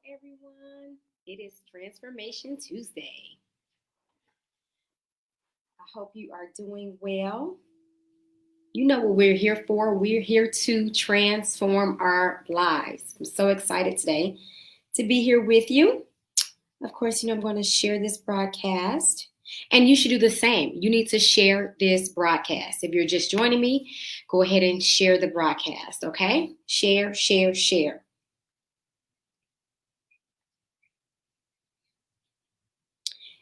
Everyone. It is Transformation Tuesday. I hope you are doing well. You know what we're here for. We're here to transform our lives. I'm so excited today to be here with you. Of course, I'm going to share this broadcast, and you should do the same. You need to share this broadcast. If you're just joining me, go ahead and share the broadcast, okay? Share, share, share.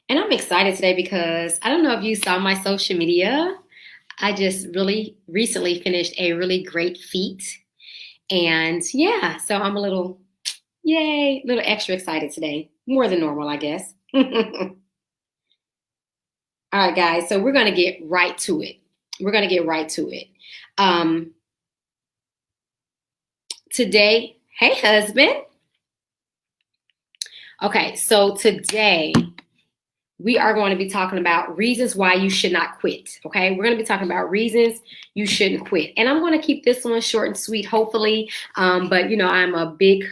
And I'm excited today because I don't know if you saw my social media. I just really recently finished a really great feat. And yeah, so I'm a little extra excited today. More than normal, I guess. All right, guys. So we're going to get right to it. Today, hey, husband. Okay, so today we are going to be talking about reasons why you should not quit. Okay, we're going to be talking about reasons you shouldn't quit, and I'm going to keep this one short and sweet, hopefully. But I'm a big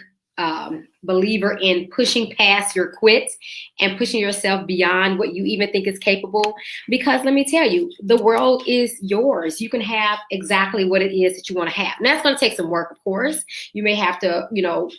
believer in pushing past your quits and pushing yourself beyond what you even think is capable. Because let me tell you, the world is yours. You can have exactly what it is that you want to have. And that's going to take some work, of course. You may have to,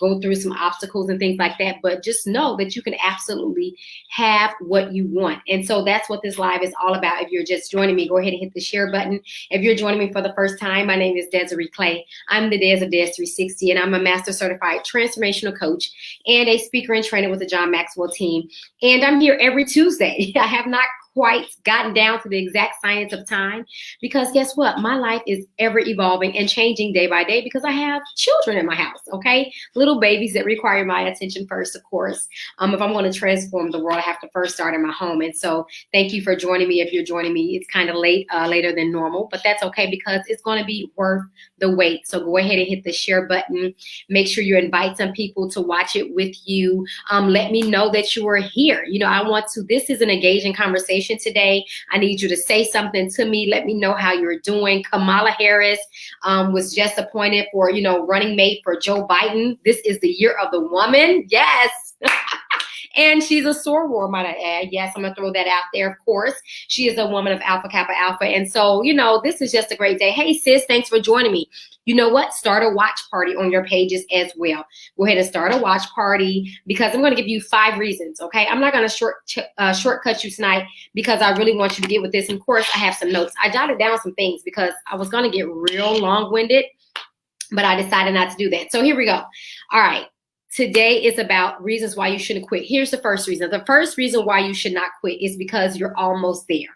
go through some obstacles and things like that. But just know that you can absolutely have what you want. And so that's what this live is all about. If you're just joining me, go ahead and hit the share button. If you're joining me for the first time, my name is Desiree Clay. I'm the Des of Des 360, and I'm a master certified transformational coach and a speaker and trainer with the John Maxwell team. And I'm here every Tuesday. I have not quite gotten down to the exact science of time, because guess what? My life is ever evolving and changing day by day because I have children in my house, okay? Little babies that require my attention first, of course. If I'm going to transform the world, I have to first start in my home. And so thank you for joining me. If you're joining me, it's kind of later than normal, but that's okay because it's going to be worth the wait. So go ahead and hit the share button. Make sure you invite some people to watch it with you. Let me know that you are here. This is an engaging conversation today. I need you to say something to me. Let me know how you're doing. Kamala Harris was just appointed for, running mate for Joe Biden. This is the year of the woman. Yes. And she's a soror, might I add. Yes, I'm going to throw that out there, of course. She is a woman of Alpha Kappa Alpha. And so, this is just a great day. Hey, sis, thanks for joining me. You know what? Start a watch party on your pages as well. Go ahead and start a watch party, because I'm going to give you 5 reasons, okay? I'm not going to shortcut you tonight because I really want you to get with this. And of course, I have some notes. I jotted down some things because I was going to get real long-winded, but I decided not to do that. So here we go. All right. Today is about reasons why you shouldn't quit. Here's the first reason. The first reason why you should not quit is because you're almost there.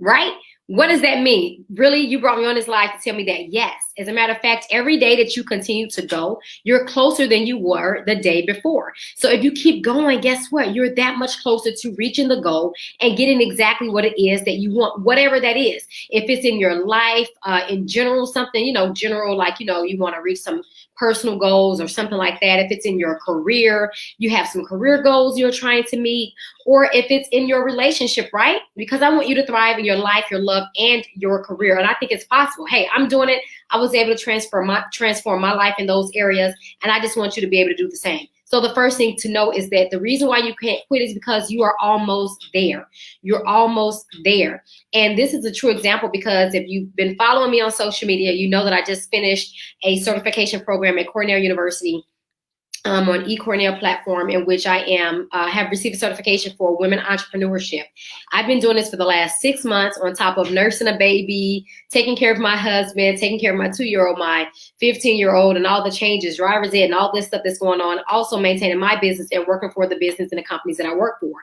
Right? What does that mean? Really? You brought me on this live to tell me that? Yes. As a matter of fact, every day that you continue to go, you're closer than you were the day before. So if you keep going, guess what? You're that much closer to reaching the goal and getting exactly what it is that you want, whatever that is. If it's in your life, in general, something, general, like, you want to reach some personal goals or something like that. If it's in your career, you have some career goals you're trying to meet, or if it's in your relationship, right? Because I want you to thrive in your life, your love, and your career. And I think it's possible. Hey, I'm doing it. I was able to transform my life in those areas. And I just want you to be able to do the same. So the first thing to know is that the reason why you can't quit is because you are almost there. You're almost there. And this is a true example because if you've been following me on social media, you know that I just finished a certification program at Cornell University on eCornell platform, in which I have received a certification for women entrepreneurship. I've been doing this for the last 6 months on top of nursing a baby, taking care of my husband, taking care of my 2-year-old, my 15-year-old, and all the changes, driver's ed, and all this stuff that's going on. Also maintaining my business and working for the business and the companies that I work for.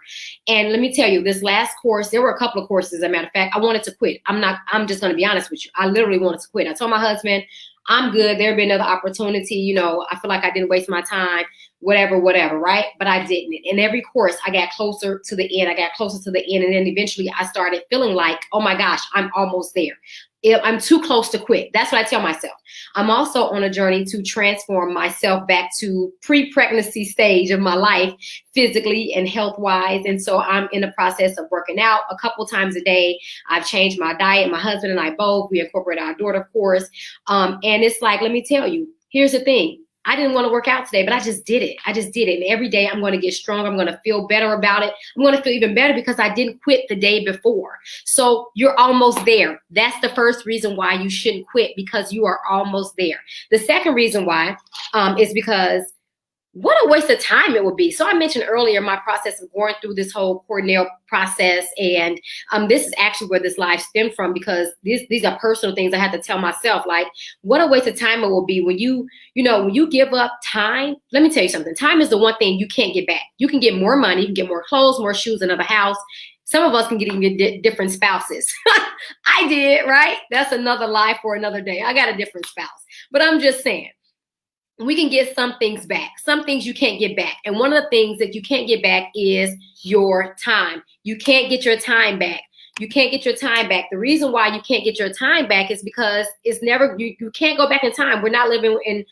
And let me tell you, this last course, there were a couple of courses, as a matter of fact, I wanted to quit. I'm just going to be honest with you. I literally wanted to quit. I told my husband, I'm good. There'll be another opportunity. I feel like I didn't waste my time, whatever, right? But I didn't. And every course, I got closer to the end. And then eventually I started feeling like, oh my gosh, I'm almost there. I'm too close to quit. That's what I tell myself. I'm also on a journey to transform myself back to pre-pregnancy stage of my life, physically and health-wise. And so I'm in the process of working out a couple times a day. I've changed my diet. My husband and I both, we incorporate our daughter, of course. And it's like, let me tell you, here's the thing. I didn't want to work out today, but I just did it. I just did it. And every day I'm going to get stronger. I'm going to feel better about it. I'm going to feel even better because I didn't quit the day before. So you're almost there. That's the first reason why you shouldn't quit, because you are almost there. The second reason why is because what a waste of time it would be. So I mentioned earlier my process of going through this whole Cornell process, and this is actually where this live stemmed from, because these are personal things I had to tell myself. Like, what a waste of time it will be when when you give up time. Let me tell you something. Time is the one thing you can't get back. You can get more money, you can get more clothes, more shoes, another house. Some of us can get even different spouses. I did, right? That's another life for another day. I got a different spouse, but I'm just saying, we can get some things back. Some things you can't get back. And one of the things that you can't get back is your time. You can't get your time back. You can't get your time back. The reason why you can't get your time back is because it's never, you can't go back in time. We're not living in,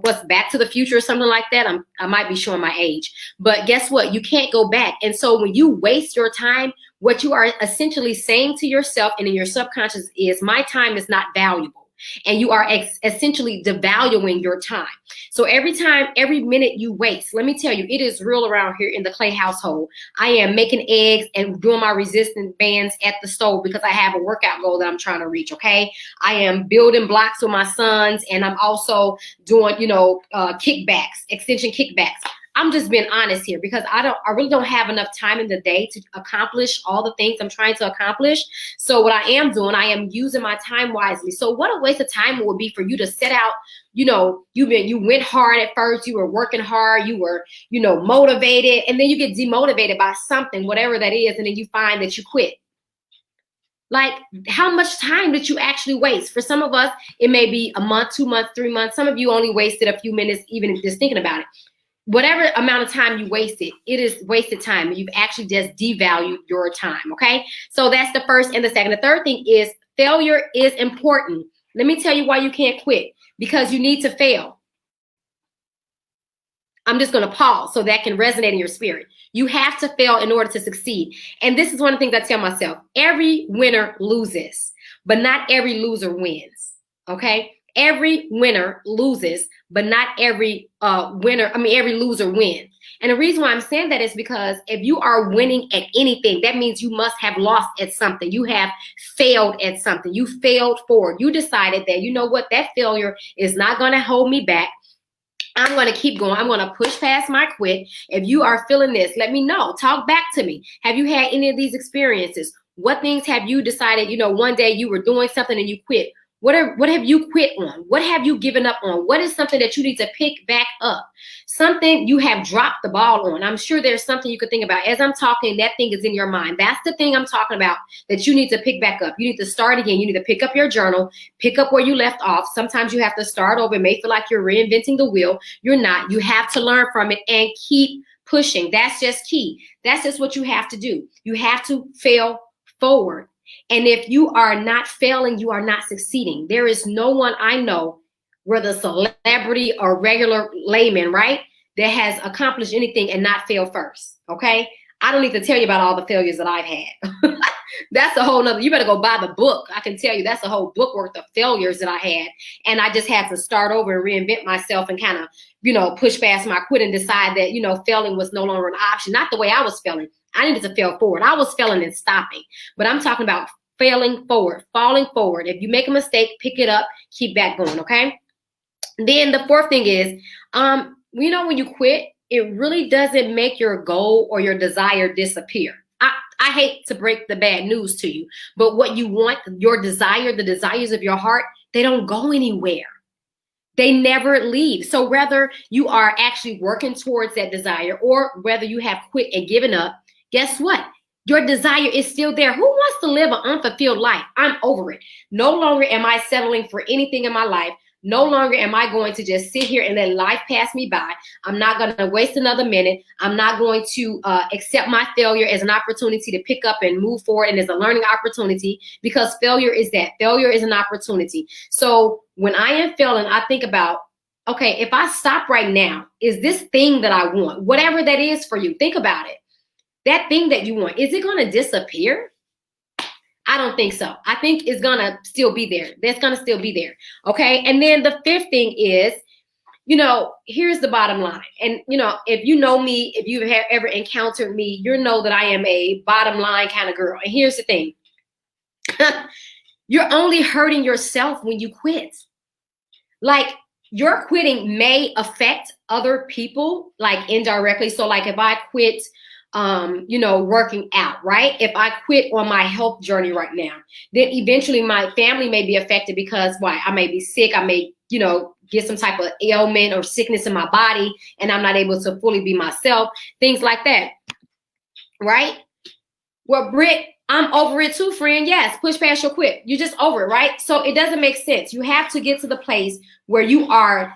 what's Back to the Future or something like that. I might be showing my age, but guess what? You can't go back. And so when you waste your time, what you are essentially saying to yourself and in your subconscious is, my time is not valuable. And you are essentially devaluing your time. So every minute you waste, let me tell you, it is real around here in the Clay household. I am making eggs and doing my resistance bands at the stove because I have a workout goal that I'm trying to reach, okay? I am building blocks with my sons, and I'm also doing, kickbacks, extension kickbacks. I'm just being honest here, because I really don't have enough time in the day to accomplish all the things I'm trying to accomplish. So what I am doing, I am using my time wisely. So what a waste of time it would be for you to set out, you went hard at first, you were working hard, you were, motivated, and then you get demotivated by something, whatever that is, and then you find that you quit. Like, how much time did you actually waste? For some of us, it may be a month, 2 months, 3 months. Some of you only wasted a few minutes, even just thinking about it. Whatever amount of time you wasted, it is wasted time. You've actually just devalued your time, okay? So that's the first and the second. The third thing is, failure is important. Let me tell you why you can't quit. Because you need to fail. I'm just going to pause so that can resonate in your spirit. You have to fail in order to succeed. And this is one of the things I tell myself. Every winner loses, but not every loser wins, okay? Every winner loses, but not every every loser wins. And the reason why I'm saying that is because if you are winning at anything, that means you must have lost at something. You have failed at something. You failed forward. You decided that, you know what, that failure is not going to hold me back. I'm going to keep going. I'm going to push past my quit. If you are feeling this, let me know. Talk back to me. Have you had any of these experiences? What things have you decided, one day you were doing something and you quit? What have you quit on? What have you given up on? What is something that you need to pick back up? Something you have dropped the ball on. I'm sure there's something you could think about. As I'm talking, that thing is in your mind. That's the thing I'm talking about that you need to pick back up. You need to start again. You need to pick up your journal, pick up where you left off. Sometimes you have to start over. It may feel like you're reinventing the wheel. You're not. You have to learn from it and keep pushing. That's just key. That's just what you have to do. You have to fail forward. And if you are not failing, you are not succeeding. There is no one I know, whether celebrity or regular layman, right, that has accomplished anything and not failed first, okay? I don't need to tell you about all the failures that I've had. That's a whole nother, you better go buy the book. I can tell you that's a whole book worth of failures that I had. And I just had to start over and reinvent myself and kind of, push past my quit and decide that, failing was no longer an option. Not the way I was failing. I needed to fail forward. I was failing and stopping. But I'm talking about failing forward, falling forward. If you make a mistake, pick it up, keep back going, okay? Then the fourth thing is, when you quit, it really doesn't make your goal or your desire disappear. I hate to break the bad news to you, but what you want, your desire, the desires of your heart, they don't go anywhere. They never leave. So whether you are actually working towards that desire or whether you have quit and given up, guess what? Your desire is still there. Who wants to live an unfulfilled life? I'm over it. No longer am I settling for anything in my life. No longer am I going to just sit here and let life pass me by. I'm not going to waste another minute. I'm not going to accept my failure as an opportunity to pick up and move forward and as a learning opportunity, because failure is that. Failure is an opportunity. So when I am failing, I think about, okay, if I stop right now, is this thing that I want, whatever that is for you, think about it. That thing that you want, is it going to disappear? I don't think so. I think it's going to still be there. That's going to still be there. Okay. And then the fifth thing is, here's the bottom line. And, if you know me, if you have ever encountered me, you know that I am a bottom line kind of girl. And here's the thing. You're only hurting yourself when you quit. Like, your quitting may affect other people, like indirectly. So like if I quit, working out, right? If I quit on my health journey right now, then eventually my family may be affected because I may be sick. I may, get some type of ailment or sickness in my body and I'm not able to fully be myself, things like that, right? Well, Britt, I'm over it too, friend. Yes, push past your quit. You're just over it, right? So it doesn't make sense. You have to get to the place where you are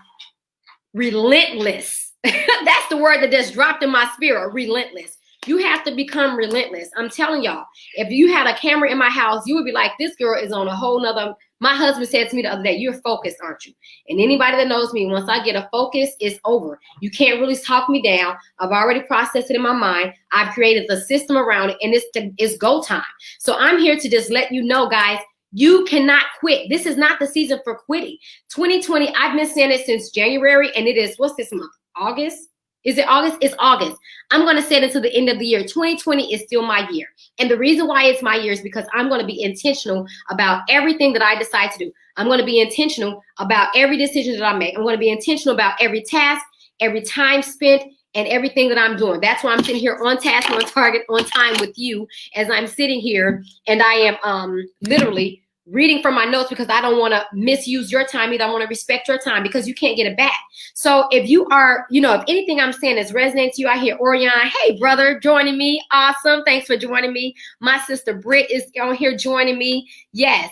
relentless. That's the word that just dropped in my spirit, relentless. You have to become relentless. I'm telling y'all, if you had a camera in my house, you would be like, this girl is on a whole nother. My husband said to me the other day, you're focused, aren't you? And anybody that knows me, once I get a focus, it's over. You can't really talk me down. I've already processed it in my mind. I've created the system around it, and it's go time. So I'm here to just let you know, guys, you cannot quit. This is not the season for quitting. 2020, I've been saying it since January, and it is, what's this month? August? Is it August? It's August. I'm going to say it until the end of the year. 2020 is still my year. And the reason why it's my year is because I'm going to be intentional about everything that I decide to do. I'm going to be intentional about every decision that I make. I'm going to be intentional about every task, every time spent, and everything that I'm doing. That's why I'm sitting here on task, on target, on time with you as I'm sitting here. And I am literally reading from my notes because I don't want to misuse your time either. I want to respect your time because you can't get it back. So if you are, if anything I'm saying is resonating to you, I hear Orion, hey brother, joining me. Awesome. Thanks for joining me. My sister Britt is on here joining me. Yes,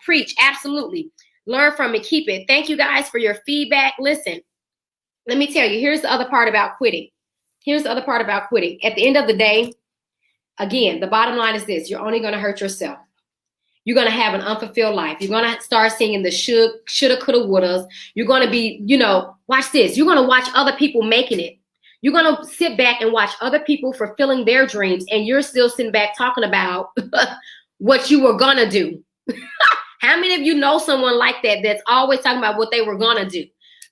preach. Absolutely. Learn from it. Keep it. Thank you guys for your feedback. Listen, let me tell you, here's the other part about quitting. At the end of the day, again, the bottom line is this. You're only going to hurt yourself. You're going to have an unfulfilled life. You're going to start singing the shoulda, coulda, wouldas. You're going to be, watch this. You're going to watch other people making it. You're going to sit back and watch other people fulfilling their dreams. And you're still sitting back talking about what you were going to do. How many of you know someone like that that's always talking about what they were going to do?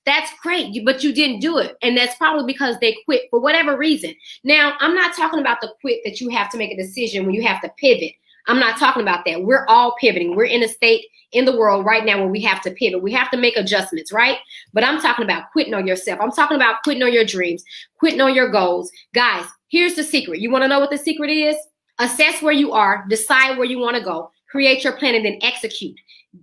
That's great, but you didn't do it. And that's probably because they quit for whatever reason. Now, I'm not talking about the quit that you have to make a decision when you have to pivot. I'm not talking about that. We're all pivoting. We're in a state in the world right now where we have to pivot. We have to make adjustments, right? But I'm talking about quitting on yourself. I'm talking about quitting on your dreams, quitting on your goals. Guys, here's the secret. You want to know what the secret is? Assess where you are, decide where you want to go, create your plan, and then execute.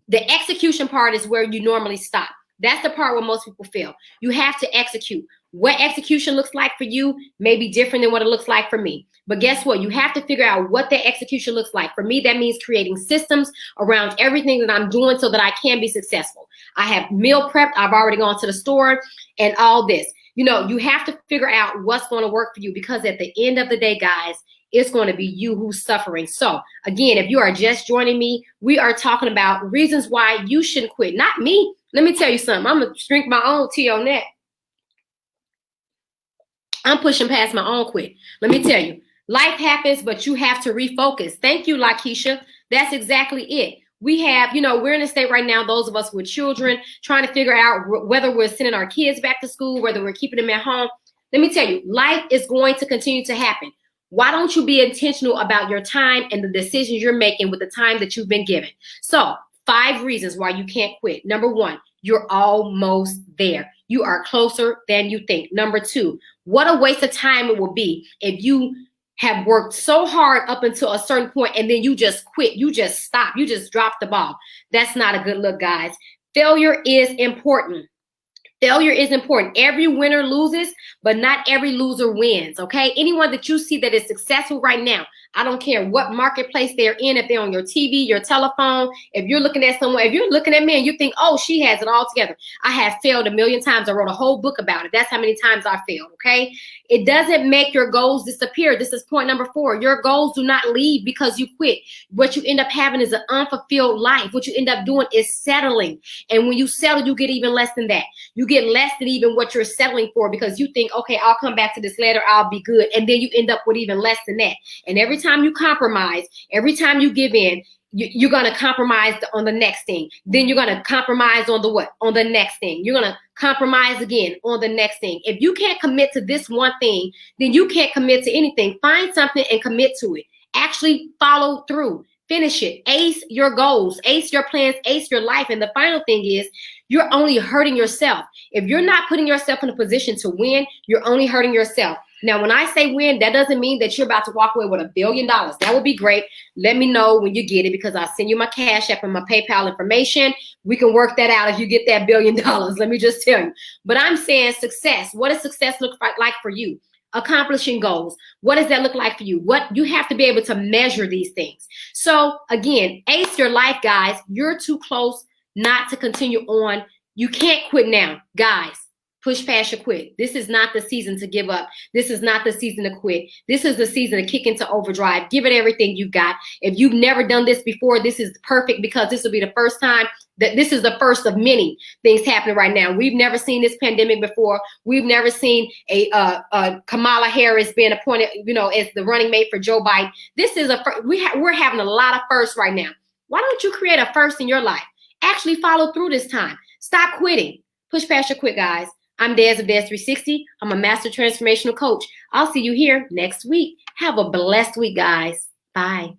The execution part is where you normally stop. That's the part where most people fail. You have to execute. What execution looks like for you may be different than what it looks like for me. But guess what? You have to figure out what that execution looks like. For me, that means creating systems around everything that I'm doing so that I can be successful. I have meal prepped. I've already gone to the store and all this. You have to figure out what's going to work for you because at the end of the day, guys, it's going to be you who's suffering. So again, if you are just joining me, we are talking about reasons why you shouldn't quit. Not me. Let me tell you something. I'm going to drink my own tea on that. I'm pushing past my own quit. Let me tell you, life happens, but you have to refocus. Thank you, Lakeisha. That's exactly it. We have, we're in a state right now, those of us with children, trying to figure out whether we're sending our kids back to school, whether we're keeping them at home. Let me tell you, life is going to continue to happen. Why don't you be intentional about your time and the decisions you're making with the time that you've been given? So 5 reasons why you can't quit. Number 1, you're almost there. You are closer than you think. Number 2, what a waste of time it will be if you have worked so hard up until a certain point and then you just quit. You just stop. You just drop the ball. That's not a good look, guys. Failure is important. Failure is important. Every winner loses, but not every loser wins, okay? Anyone that you see that is successful right now, I don't care what marketplace they're in, if they're on your TV, your telephone, if you're looking at someone, if you're looking at me and you think, oh, she has it all together. I have failed a million times. I wrote a whole book about it. That's how many times I failed, okay? It doesn't make your goals disappear. This is point number 4. Your goals do not leave because you quit. What you end up having is an unfulfilled life. What you end up doing is settling. And when you settle, you get even less than that. You get less than even what you're settling for because you think, okay, I'll come back to this later. I'll be good. And then you end up with even less than that. And every time you compromise, every time you give in, You're going to compromise on the next thing. Then you're going to compromise on the what? On the next thing. You're going to compromise again on the next thing. If you can't commit to this one thing, then you can't commit to anything. Find something and commit to it. Actually follow through. Finish it. Ace your goals. Ace your plans. Ace your life. And the final thing is, you're only hurting yourself. If you're not putting yourself in a position to win, you're only hurting yourself. Now, when I say win, that doesn't mean that you're about to walk away with $1 billion. That would be great. Let me know when you get it, because I'll send you my Cash App and my PayPal information. We can work that out if you get that $1 billion. Let me just tell you. But I'm saying success. What does success look like for you? Accomplishing goals. What does that look like for you? What you have to be able to measure these things. So again, ace your life, guys. You're too close not to continue on. You can't quit now, guys. Push past your quit. This is not the season to give up. This is not the season to quit. This is the season to kick into overdrive. Give it everything you got. If you've never done this before, this is perfect, because this will be the first time that this is the first of many things happening right now. We've never seen this pandemic before. We've never seen a Kamala Harris being appointed, as the running mate for Joe Biden. This is we're having a lot of firsts right now. Why don't you create a first in your life? Actually follow through this time. Stop quitting. Push past your quit, guys. I'm Des of Des 360. I'm a master transformational coach. I'll see you here next week. Have a blessed week, guys. Bye.